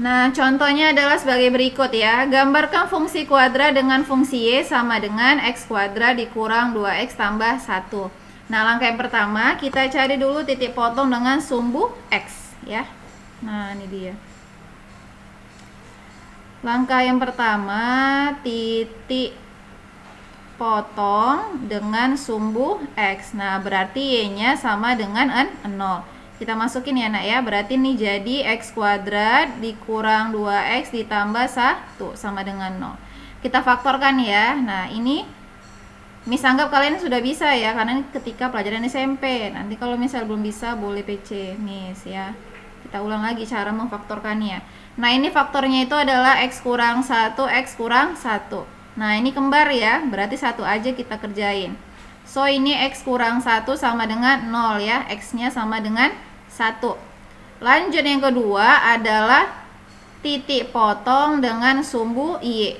Nah, contohnya adalah sebagai berikut ya. Gambarkan fungsi kuadrat dengan fungsi Y sama dengan X kuadrat dikurang 2X tambah 1. Nah, langkah yang pertama, kita cari dulu titik potong dengan sumbu X ya. Nah, ini dia. Langkah yang pertama, titik potong dengan sumbu X. Nah, berarti Y-nya sama dengan 0. Kita masukin ya nak ya, berarti ini jadi X kuadrat dikurang 2X ditambah 1 sama dengan 0. Kita faktorkan ya. Nah ini Miss anggap kalian sudah bisa ya, karena ini ketika pelajaran SMP. Nanti kalau misal belum bisa boleh PC Miss ya. Kita ulang lagi cara memfaktorkannya. Nah ini faktornya itu adalah X kurang 1, X kurang 1. Nah ini kembar ya, berarti 1 aja kita kerjain. So ini X kurang 1 sama dengan 0 ya, X nya sama dengan 1. Lanjut yang kedua adalah titik potong dengan sumbu Y.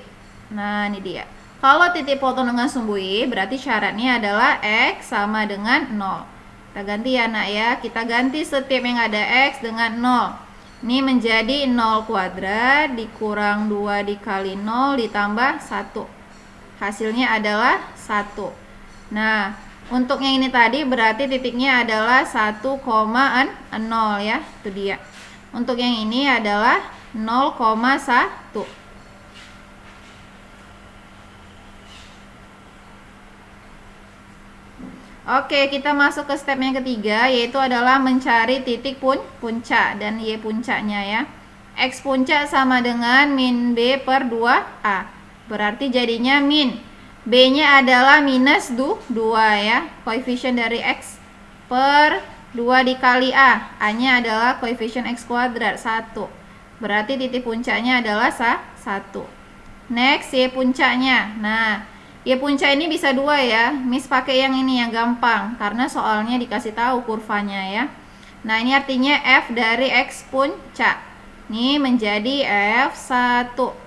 Nah ini dia. Kalau titik potong dengan sumbu Y berarti syaratnya adalah X sama dengan 0. Kita ganti ya nak ya. Kita ganti setiap yang ada X dengan 0. Ini menjadi 0 kuadrat dikurang 2 dikali 0 ditambah 1. Hasilnya adalah 1. Nah, untuk yang ini tadi berarti titiknya adalah 1,0 ya, itu dia. Untuk yang ini adalah 0,1. Oke, kita masuk ke step yang ketiga, yaitu adalah mencari titik puncak dan Y puncaknya ya. X puncak sama dengan min B per 2A. Berarti jadinya min B-nya adalah minus 2 ya, koefisien dari X per 2 dikali A. A-nya adalah koefisien X kuadrat 1. Berarti titik puncaknya adalah 1. Next, Y puncaknya. Nah, Y puncak ini bisa 2 ya. Miss pakai yang ini yang gampang, karena soalnya dikasih tahu kurvanya ya. Nah, ini artinya F dari X puncak. Ini menjadi F1.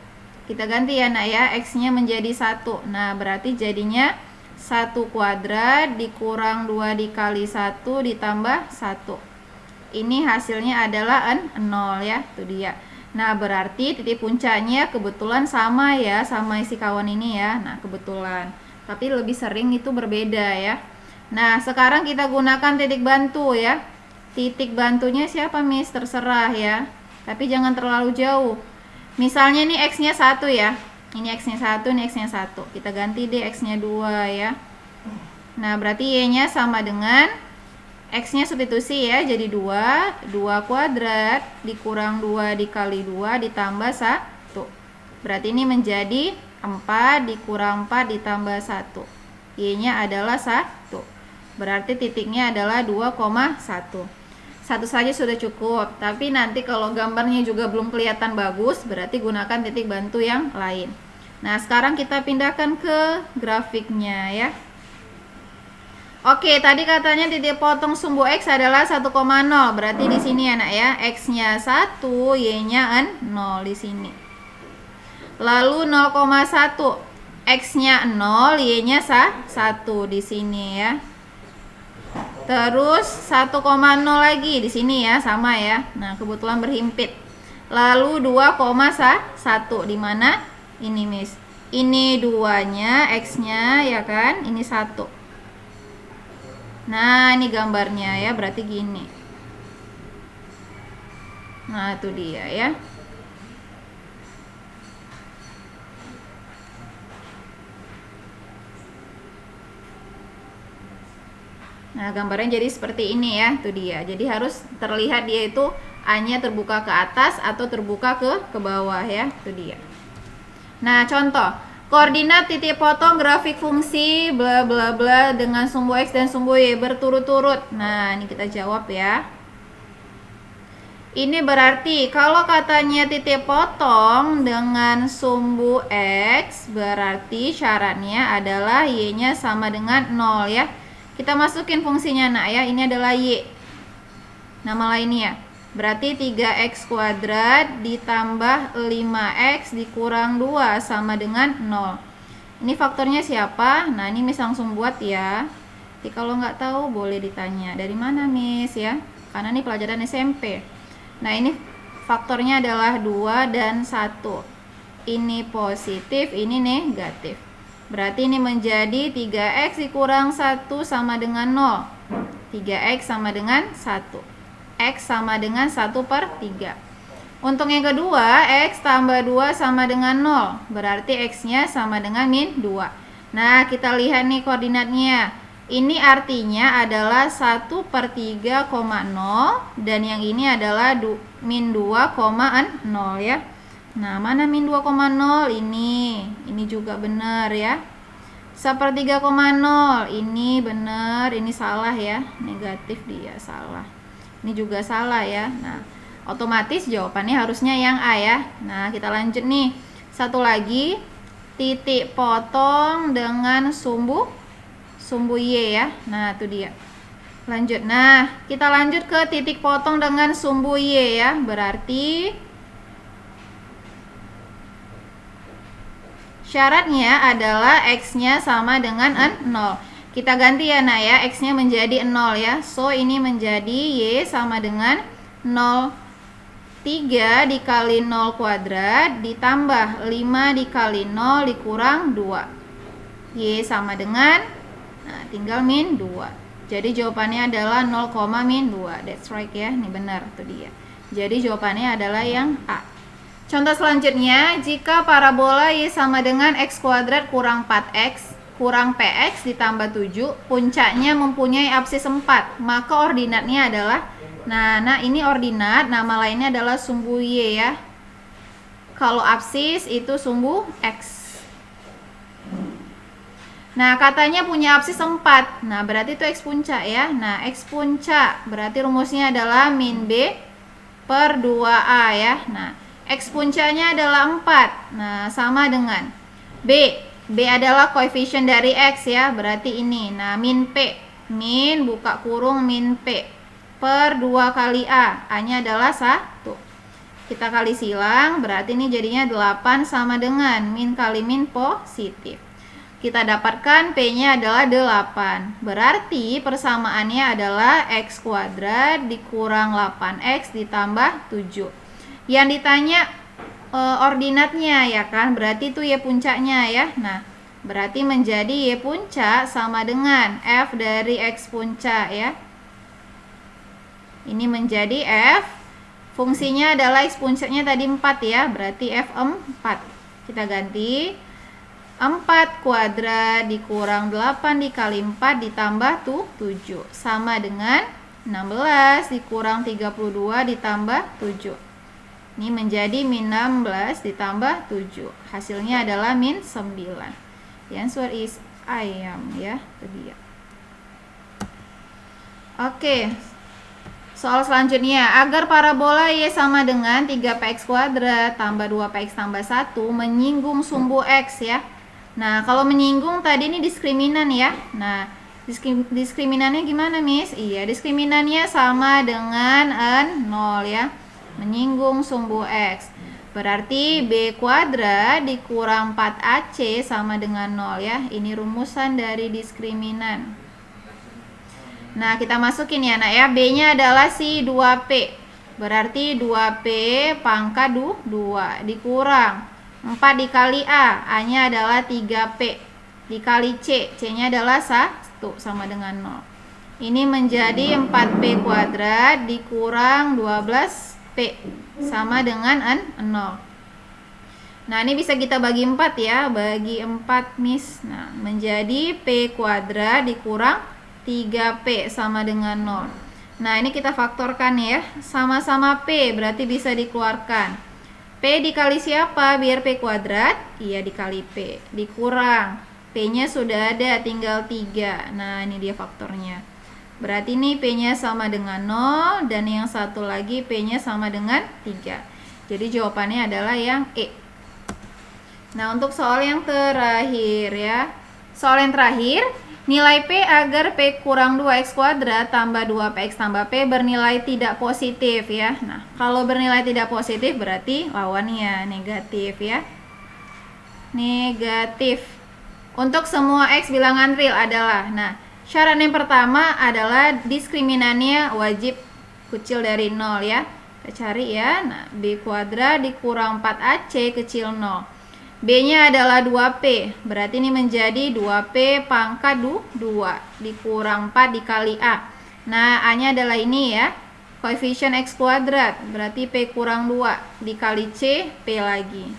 Kita ganti ya nak ya, X-nya menjadi 1. Nah, berarti jadinya 1 kuadrat dikurang 2 dikali 1 ditambah 1. Ini hasilnya adalah 0 ya, itu dia. Nah, berarti titik puncaknya kebetulan sama ya, sama isi kawan ini ya. Nah, kebetulan. Tapi lebih sering itu berbeda ya. Nah, sekarang kita gunakan titik bantu ya. Titik bantunya siapa Miss? Terserah ya. Tapi jangan terlalu jauh. Misalnya ini X-nya 1 ya. Ini X-nya 1, ini X-nya 1. Kita ganti deh X-nya 2 ya. Nah, berarti Y-nya sama dengan X-nya substitusi ya. Jadi 2 kuadrat dikurang 2 dikali 2 ditambah 1. Berarti ini menjadi 4 dikurang 4 ditambah 1. Y-nya adalah 1. Berarti titiknya adalah 2,1. Satu saja sudah cukup, tapi nanti kalau gambarnya juga belum kelihatan bagus, berarti gunakan titik bantu yang lain. Nah, sekarang kita pindahkan ke grafiknya ya. Oke, tadi katanya titik potong sumbu X adalah 1,0. Berarti di sini ya nak ya, X-nya 1, Y-nya 0 di sini. Lalu 0,1. X-nya 0, Y-nya 1 di sini ya. Terus 1,0 lagi di sini ya, sama ya. Nah, kebetulan berhimpit. Lalu 2,1 di mana? Ini Miss. Ini 2-nya, X-nya ya kan? Ini 1. Nah, ini gambarnya ya, berarti gini. Nah, itu dia ya. Nah, gambarnya jadi seperti ini ya, itu dia. Jadi harus terlihat dia itu A-nya terbuka ke atas atau terbuka ke bawah ya, itu dia. Nah, contoh koordinat titik potong grafik fungsi bla bla bla dengan sumbu X dan sumbu Y berturut-turut. Nah, ini kita jawab ya. Ini berarti kalau katanya titik potong dengan sumbu X, berarti syaratnya adalah Y-nya sama dengan 0 ya. Kita masukin fungsinya nak ya, ini adalah Y. Nama lainnya. Berarti 3x kuadrat ditambah 5x dikurang 2 sama dengan 0. Ini faktornya siapa? Nah, ini Miss langsung buat ya. Jadi kalau nggak tahu boleh ditanya, dari mana Miss ya? Karena ini pelajaran SMP. Nah, ini faktornya adalah 2 dan 1. Ini positif, ini negatif. Berarti ini menjadi 3x dikurang 1 sama dengan 0. 3x sama dengan 1. X sama dengan 1/3. Untuk yang kedua, X tambah 2 sama dengan 0. Berarti X-nya sama dengan min 2. Nah, kita lihat nih koordinatnya. Ini artinya adalah 1/3,0. Dan yang ini adalah min 2,0 ya. Nah, mana min 2,0? Ini juga benar ya. 1/3,0. Ini benar, ini salah ya. Negatif dia, salah. Ini juga salah ya. Nah, otomatis jawabannya harusnya yang A ya. Nah, kita lanjut nih. Satu lagi, titik potong dengan sumbu Y ya. Nah, itu dia. Lanjut. Nah, kita lanjut ke titik potong dengan sumbu Y ya. Berarti syaratnya adalah X-nya sama dengan 0. Kita ganti ya nak ya, X-nya menjadi 0 ya. So, ini menjadi Y sama dengan 0. 3 dikali 0 kuadrat ditambah 5 dikali 0 dikurang 2. Y sama dengan, nah tinggal min 2. Jadi jawabannya adalah 0,-2. That's right ya, ini benar tuh dia. Jadi jawabannya adalah yang A. Contoh selanjutnya, jika parabola Y sama dengan X kuadrat kurang 4X kurang PX ditambah 7, puncaknya mempunyai apsis 4, maka ordinatnya adalah, nah ini ordinat, nama lainnya adalah sumbu Y ya. Kalau apsis itu sumbu X. Nah, katanya punya apsis 4. Nah, berarti itu X puncak ya. Nah, X puncak berarti rumusnya adalah min B per 2A ya. Nah, X puncaknya adalah 4. Nah, sama dengan B. B adalah koefisien dari X ya. Berarti ini. Nah, min P. Min buka kurung min P per 2 kali A. A-nya adalah 1. Kita kali silang. Berarti ini jadinya 8 sama dengan min kali min positif. Kita dapatkan P-nya adalah 8. Berarti persamaannya adalah X kuadrat dikurang 8X ditambah 7. Yang ditanya ordinatnya ya kan, berarti itu Y puncaknya ya. Nah, berarti menjadi Y puncak sama dengan F dari X puncak ya. Ini menjadi F, fungsinya adalah X puncaknya tadi 4 ya, berarti F 4. Kita ganti 4 kuadrat dikurang 8 dikali 4 ditambah 7 sama dengan 16 dikurang 32 ditambah 7. Ini menjadi min 16 ditambah 7. Hasilnya adalah min 9. The answer is ayam ya, itu dia. Oke. Soal selanjutnya, agar parabola Y sama dengan 3px kuadrat tambah 2px tambah 1 menyinggung sumbu X ya. Nah, kalau menyinggung tadi ini diskriminan ya. Nah, diskriminannya gimana, Miss? Iya, diskriminannya sama dengan N0 ya. Menyinggung sumbu X. Berarti B kuadrat dikurang 4AC sama dengan 0 ya. Ini rumusan dari diskriminan. Nah, kita masukin ya, nak ya. B-nya adalah si 2P. Berarti 2P pangkat 2 dikurang 4 dikali A, A-nya adalah 3P dikali C, C-nya adalah 1 sama dengan 0. Ini menjadi 4P kuadrat dikurang 12P sama dengan 0. Nah, ini bisa kita bagi 4 ya, bagi 4 Miss. Nah, menjadi P kuadrat dikurang 3P sama dengan 0. Nah, ini kita faktorkan ya, sama-sama P berarti bisa dikeluarkan. P dikali siapa biar P kuadrat? Iya, dikali P. Dikurang. P-nya sudah ada, tinggal 3. Nah, ini dia faktornya. Berarti ini P-nya sama dengan 0. Dan yang satu lagi P-nya sama dengan 3. Jadi jawabannya adalah yang E. Nah, untuk soal yang terakhir ya. Soal yang terakhir, nilai P agar P kurang 2x kuadrat tambah 2px tambah P bernilai tidak positif ya. Nah, kalau bernilai tidak positif berarti lawannya negatif ya. Negatif. Untuk semua X bilangan real adalah, nah, syarat yang pertama adalah diskriminannya wajib kecil dari 0 ya. Kita cari ya. Nah, B kuadrat dikurang 4AC kecil 0. B-nya adalah 2P. Berarti ini menjadi 2P pangkat 2 dikurang 4 dikali A. Nah, A-nya adalah ini ya. Koefisien X kuadrat. Berarti P kurang 2 dikali C, P lagi.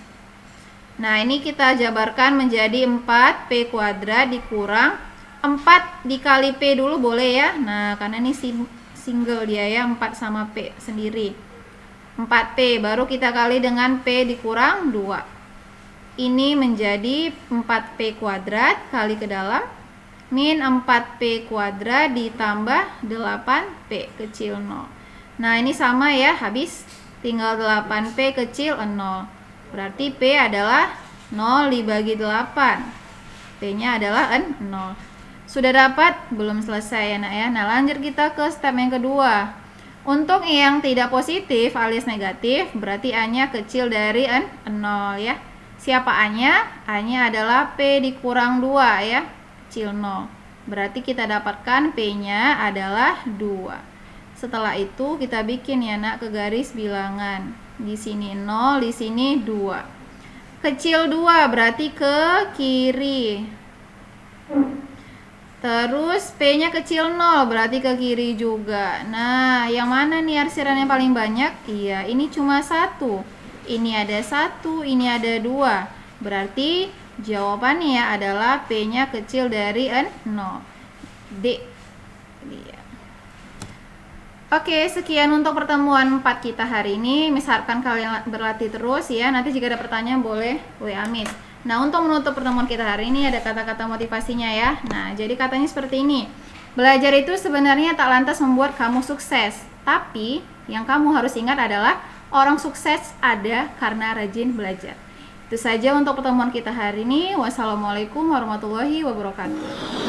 Nah, ini kita jabarkan menjadi 4P kuadrat dikurang 4 dikali P dulu boleh ya. Nah, karena ini single dia ya, 4 sama P sendiri. 4P baru kita kali dengan P dikurang 2. Ini menjadi 4P kuadrat kali ke dalam min 4P kuadrat ditambah 8P kecil 0. Nah, ini sama ya, habis tinggal 8P kecil 0. Berarti P adalah 0 dibagi 8. P-nya adalah 0. Sudah dapat? Belum selesai ya nak ya. Nah, lanjut kita ke step yang kedua. Untuk yang tidak positif alias negatif, berarti A-nya kecil dari 0 ya. Siapa A-nya? A-nya adalah P dikurang 2 ya, kecil 0. Berarti kita dapatkan P-nya adalah 2. Setelah itu kita bikin ya nak ke garis bilangan. Di sini 0, di sini 2. Kecil 2 berarti ke kiri. Terus P-nya kecil 0 berarti ke kiri juga. Nah, yang mana nih arsiran yang paling banyak? Iya, ini cuma 1. Ini ada 1, ini ada 2. Berarti jawabannya adalah P-nya kecil dari 0. D. Oke, sekian untuk pertemuan 4 kita hari ini. Misalkan kalian berlatih terus ya. Nanti jika ada pertanyaan boleh WA Miss. Nah, untuk menutup pertemuan kita hari ini ada kata-kata motivasinya ya. Nah, jadi katanya seperti ini. Belajar itu sebenarnya tak lantas membuat kamu sukses. Tapi, yang kamu harus ingat adalah orang sukses ada karena rajin belajar. Itu saja untuk pertemuan kita hari ini. Wassalamualaikum warahmatullahi wabarakatuh.